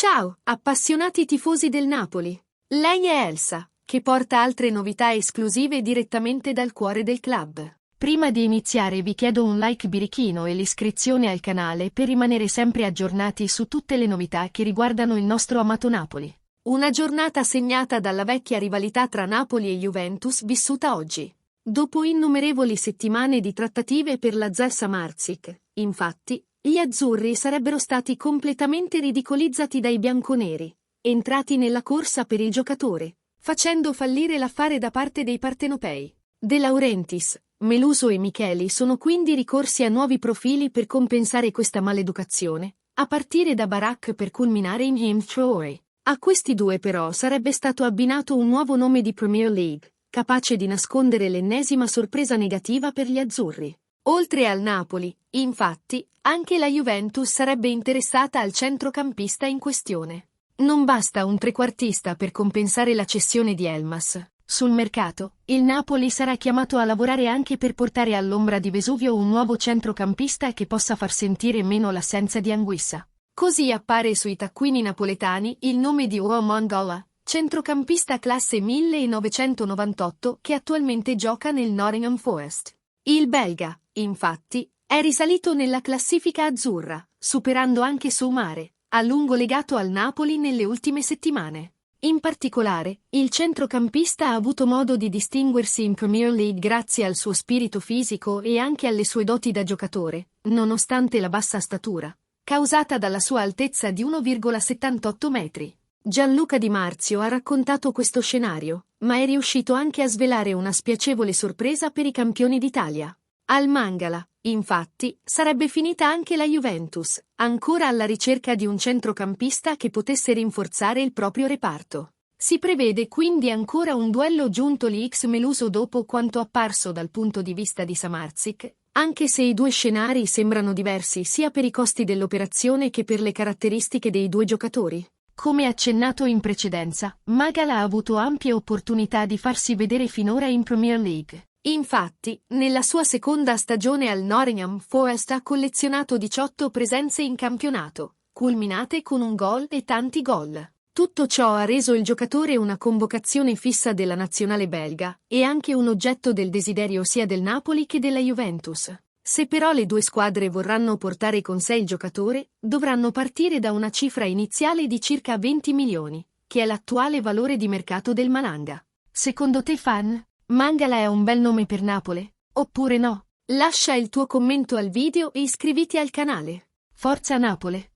Ciao, appassionati tifosi del Napoli. Lei è Elsa, che porta altre novità esclusive direttamente dal cuore del club. Prima di iniziare vi chiedo un like birichino e l'iscrizione al canale per rimanere sempre aggiornati su tutte le novità che riguardano il nostro amato Napoli. Una giornata segnata dalla vecchia rivalità tra Napoli e Juventus vissuta oggi. Dopo innumerevoli settimane di trattative per la ZES Samardzic, infatti, gli azzurri sarebbero stati completamente ridicolizzati dai bianconeri, entrati nella corsa per il giocatore, facendo fallire l'affare da parte dei partenopei. De Laurentiis, Meluso e Micheli sono quindi ricorsi a nuovi profili per compensare questa maleducazione, a partire da Barak per culminare in Him Traoré. A questi due però sarebbe stato abbinato un nuovo nome di Premier League, capace di nascondere l'ennesima sorpresa negativa per gli azzurri. Oltre al Napoli, infatti, anche la Juventus sarebbe interessata al centrocampista in questione. Non basta un trequartista per compensare la cessione di Elmas. Sul mercato, il Napoli sarà chiamato a lavorare anche per portare all'ombra di Vesuvio un nuovo centrocampista che possa far sentire meno l'assenza di Anguissa. Così appare sui taccuini napoletani il nome di Romain Gaula, centrocampista classe 1998 che attualmente gioca nel Nottingham Forest. Il belga, infatti, è risalito nella classifica azzurra, superando anche Soumare, a lungo legato al Napoli nelle ultime settimane. In particolare, il centrocampista ha avuto modo di distinguersi in Premier League grazie al suo spirito fisico e anche alle sue doti da giocatore, nonostante la bassa statura, causata dalla sua altezza di 1,78 metri. Gianluca Di Marzio ha raccontato questo scenario, ma è riuscito anche a svelare una spiacevole sorpresa per i campioni d'Italia. Al Mangala, infatti, sarebbe finita anche la Juventus, ancora alla ricerca di un centrocampista che potesse rinforzare il proprio reparto. Si prevede quindi ancora un duello Giuntoli x Meluso dopo quanto apparso dal punto di vista di Samardzic, anche se i due scenari sembrano diversi sia per i costi dell'operazione che per le caratteristiche dei due giocatori. Come accennato in precedenza, Mangala ha avuto ampie opportunità di farsi vedere finora in Premier League. Infatti, nella sua seconda stagione al Nottingham Forest ha collezionato 18 presenze in campionato, culminate con un gol e tanti gol. Tutto ciò ha reso il giocatore una convocazione fissa della nazionale belga e anche un oggetto del desiderio sia del Napoli che della Juventus. Se però le due squadre vorranno portare con sé il giocatore, dovranno partire da una cifra iniziale di circa 20 milioni, che è l'attuale valore di mercato del Malanga. Secondo te, fan, Mangala è un bel nome per Napoli? Oppure no? Lascia il tuo commento al video e iscriviti al canale. Forza Napoli!